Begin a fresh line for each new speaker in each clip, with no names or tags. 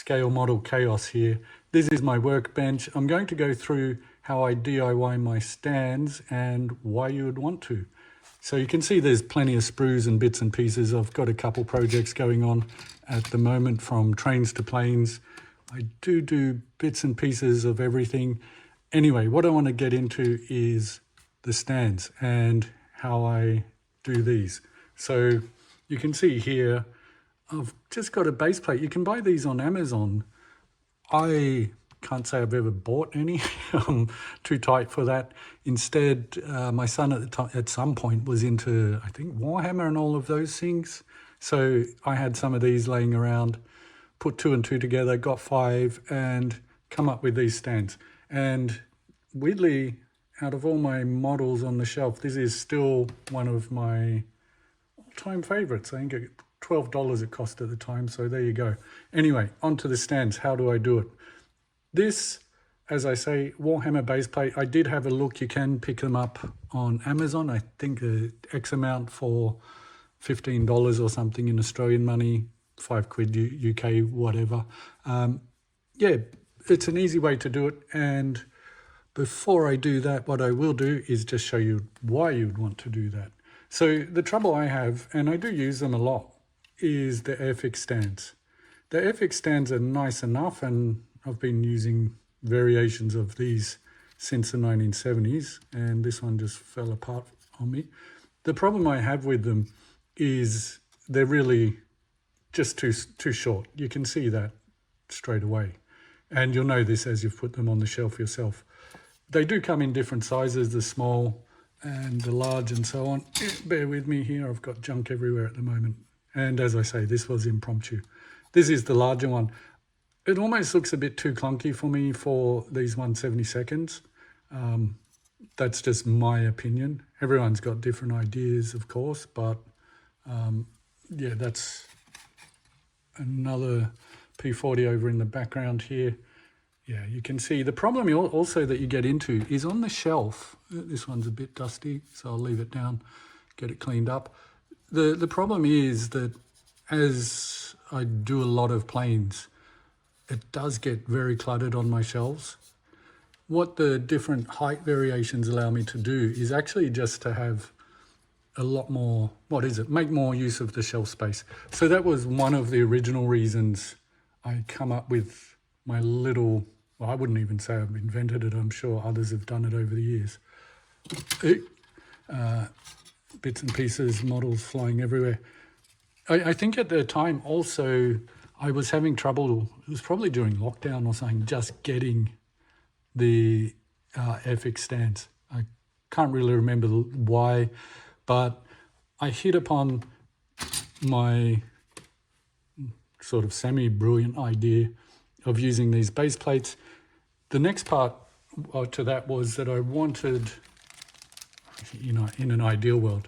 scale model chaos here. This is my workbench. I'm going to go through how I DIY my stands and why you would want to. So you can see there's plenty of sprues and bits and pieces. I've got a couple projects going on at the moment, from trains to planes. I do bits and pieces of everything. Anyway, what I want to get into is the stands and how I do these. So you can see here, I've just got a base plate. You can buy these on Amazon. I can't say I've ever bought any. I'm too tight for that. Instead, my son at some point was into, I think, Warhammer and all of those things. So I had some of these laying around, put 2 and 2 together, got 5, and come up with these stands. And weirdly, out of all my models on the shelf, this is still one of my all-time favorites. I think $12 it cost at the time, so there you go. Anyway, onto the stands. How do I do it? This, as I say, Warhammer base plate, I did have a look. You can pick them up on Amazon. I think X amount for $15 or something in Australian money, £5 UK, whatever. Yeah, it's an easy way to do it. And before I do that, what I will do is just show you why you'd want to do that. So the trouble I have, and I do use them a lot, is the Airfix stands. The Airfix stands are nice enough, and I've been using variations of these since the 1970s, and this one just fell apart on me. The problem I have with them is they're really just too short. You can see that straight away, and you'll know this as you've put them on the shelf yourself. They do come in different sizes, the small and the large and so on. Bear with me here, I've got junk everywhere at the moment. And as I say, this was impromptu. This is the larger one. It almost looks a bit too clunky for me for these 1/72. That's just my opinion. Everyone's got different ideas, of course, but yeah, that's another P40 over in the background here. Yeah, you can see the problem also that you get into is on the shelf. This one's a bit dusty, so I'll leave it down, get it cleaned up. The problem is that as I do a lot of planes, it does get very cluttered on my shelves. What the different height variations allow me to do is actually just to have a lot more, make more use of the shelf space. So that was one of the original reasons I come up with my little, well, I wouldn't even say I've invented it. I'm sure others have done it over the years. Bits and pieces, models flying everywhere. I think at the time also I was having trouble, it was probably during lockdown or something, just getting the Airfix stands. I can't really remember why, but I hit upon my sort of semi-brilliant idea of using these base plates. The next part to that was that I wanted, you know, in an ideal world,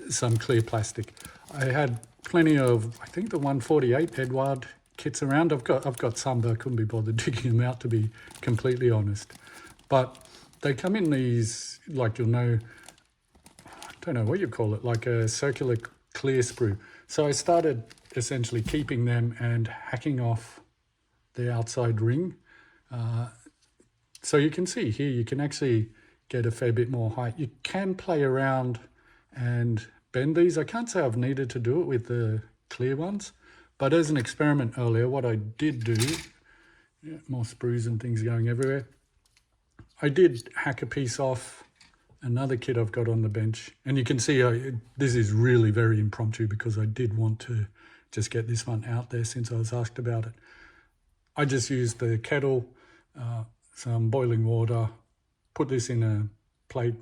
some clear plastic. I had plenty of, I think, the 148 Eduard kits around. I've got some, but I couldn't be bothered digging them out, to be completely honest. But they come in these, like, you'll know, I don't know what you call it, like a circular clear sprue. So I started essentially keeping them and hacking off the outside ring. So you can see here, you can actually get a fair bit more height. You can play around and bend these. I can't say I've needed to do it with the clear ones, but as an experiment earlier, what I did do, yeah, more sprues and things going everywhere, I did hack a piece off another kit I've got on the bench. And you can see this is really very impromptu because I did want to just get this one out there since I was asked about it. I just used the kettle, some boiling water, put this in a plate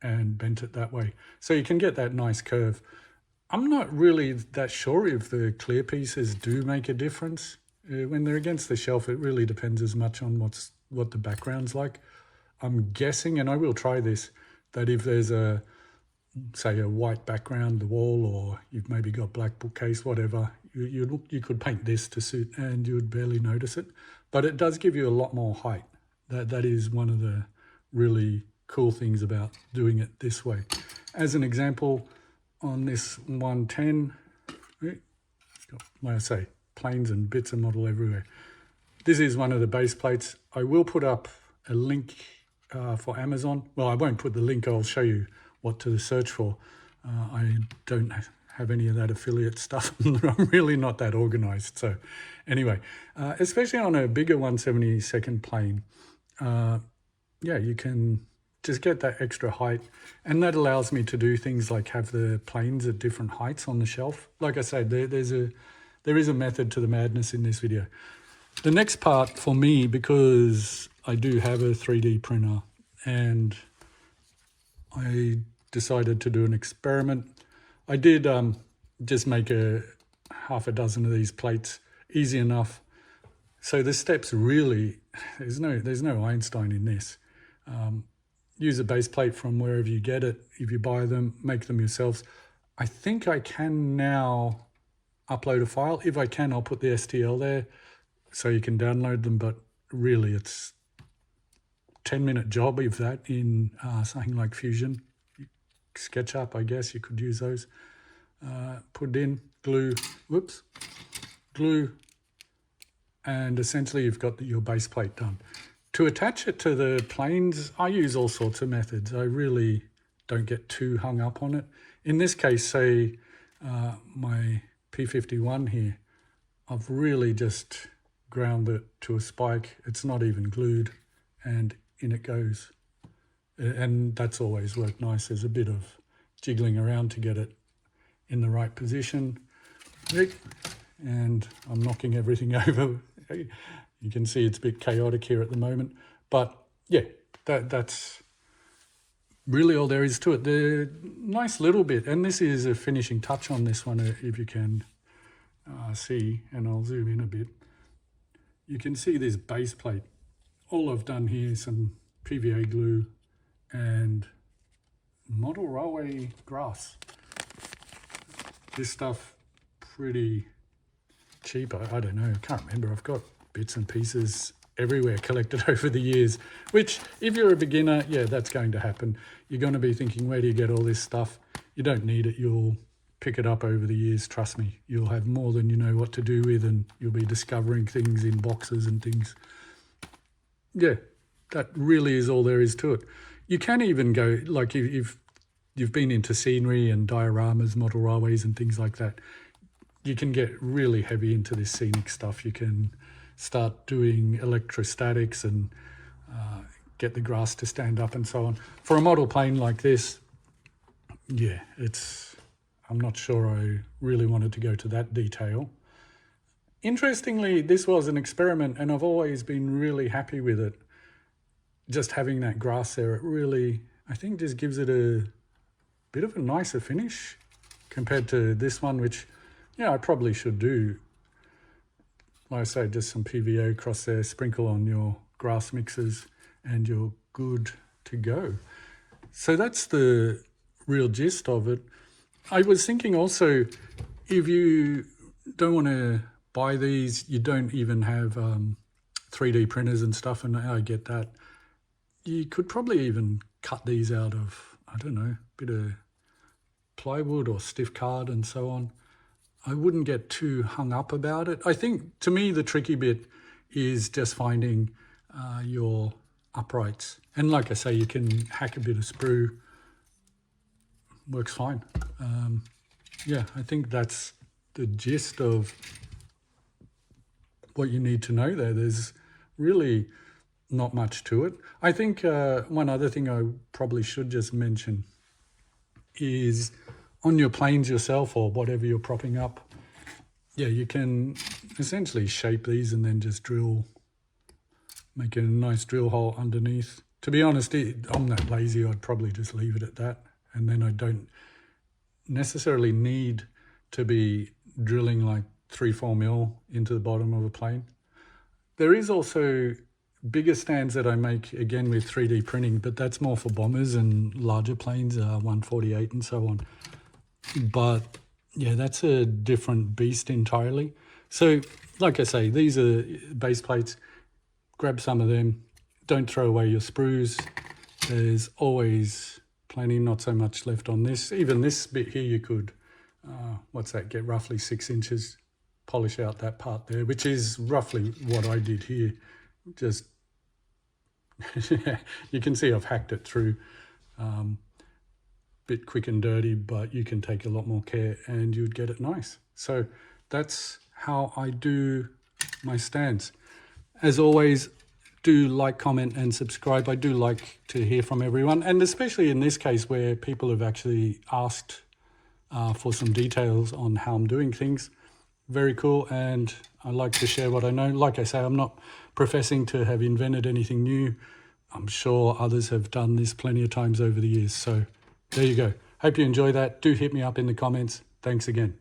and bent it that way. So you can get that nice curve. I'm not really that sure if the clear pieces do make a difference. When they're against the shelf, it really depends as much on what the background's like. I'm guessing, and I will try this, that if there's say a white background, the wall, or you've maybe got black bookcase, whatever, you could paint this to suit and you would barely notice it. But it does give you a lot more height. That is one of the really cool things about doing it this way. As an example, on this 110, like I say, planes and bits of model everywhere. This is one of the base plates. I will put up a link for Amazon. Well, I won't put the link. I'll show you what to search for. I don't have any of that affiliate stuff. I'm really not that organized. So anyway, especially on a bigger 1/72nd plane, yeah, you can just get that extra height, and that allows me to do things like have the planes at different heights on the shelf. Like I said, there is a method to the madness in this video. The next part for me, because I do have a 3D printer and I decided to do an experiment. I did just make half a dozen of these plates, easy enough. So the steps really, there's no Einstein in this. Use a base plate from wherever you get it. If you buy them, make them yourselves. I think I can now upload a file. If I can, I'll put the STL there so you can download them, but really it's 10-minute job, if that, in something like Fusion. SketchUp, I guess you could use those. Put in, glue, glue, and essentially you've got your base plate done. To attach it to the planes, I use all sorts of methods. I really don't get too hung up on it. In this case, say my P51 here, I've really just ground it to a spike. It's not even glued, and in it goes. And that's always worked nice. There's a bit of jiggling around to get it in the right position. And I'm knocking everything over. You can see it's a bit chaotic here at the moment. But yeah, that's really all there is to it. The nice little bit, and this is a finishing touch on this one, if you can see, and I'll zoom in a bit. You can see this base plate. All I've done here is some PVA glue and model railway grass. This stuff pretty cheap. I don't know, I can't remember. I've got bits and pieces everywhere collected over the years, which if you're a beginner, yeah, that's going to happen. You're going to be thinking, where do you get all this stuff? You don't need it. You'll pick it up over the years. Trust me, you'll have more than you know what to do with, and you'll be discovering things in boxes and things. Yeah, that really is all there is to it. You can even go, like if you've been into scenery and dioramas, model railways and things like that, you can get really heavy into this scenic stuff. You can start doing electrostatics and get the grass to stand up and so on. For a model plane like this, yeah, I'm not sure I really wanted to go to that detail. Interestingly, this was an experiment and I've always been really happy with it. Just having that grass there, it really, I think, just gives it a bit of a nicer finish compared to this one, which, yeah, I probably should do. Like I say, just some PVA across there, sprinkle on your grass mixes, and you're good to go. So that's the real gist of it. I was thinking also, if you don't want to buy these, you don't even have 3D printers and stuff, and I get that, you could probably even cut these out of, I don't know, a bit of plywood or stiff card and so on. I wouldn't get too hung up about it. I think, to me, the tricky bit is just finding your uprights. And like I say, you can hack a bit of sprue. Works fine. Yeah, I think that's the gist of what you need to know there. There's really not much to it. I think one other thing I probably should just mention is on your planes yourself or whatever you're propping up, yeah, you can essentially shape these and then just drill, make a nice drill hole underneath. To be honest, I'm that lazy, I'd probably just leave it at that. And then I don't necessarily need to be drilling like 3-4 mil into the bottom of a plane. There is also bigger stands that I make, again, with 3D printing, but that's more for bombers and larger planes, 148 and so on. But yeah, that's a different beast entirely. So like I say, these are base plates. Grab some of them. Don't throw away your sprues. There's always plenty, not so much left on this. Even this bit here, you could, what's that, get roughly 6 inches polish out that part there, which is roughly what I did here. Just, you can see I've hacked it through. Bit quick and dirty, but you can take a lot more care and you'd get it nice. So that's how I do my stands. As always, do like, comment and subscribe. I do like to hear from everyone, and especially in this case where people have actually asked for some details on how I'm doing things. Very cool, and I like to share what I know. Like I say, I'm not professing to have invented anything new. I'm sure others have done this plenty of times over the years. So there you go. Hope you enjoy that. Do hit me up in the comments. Thanks again.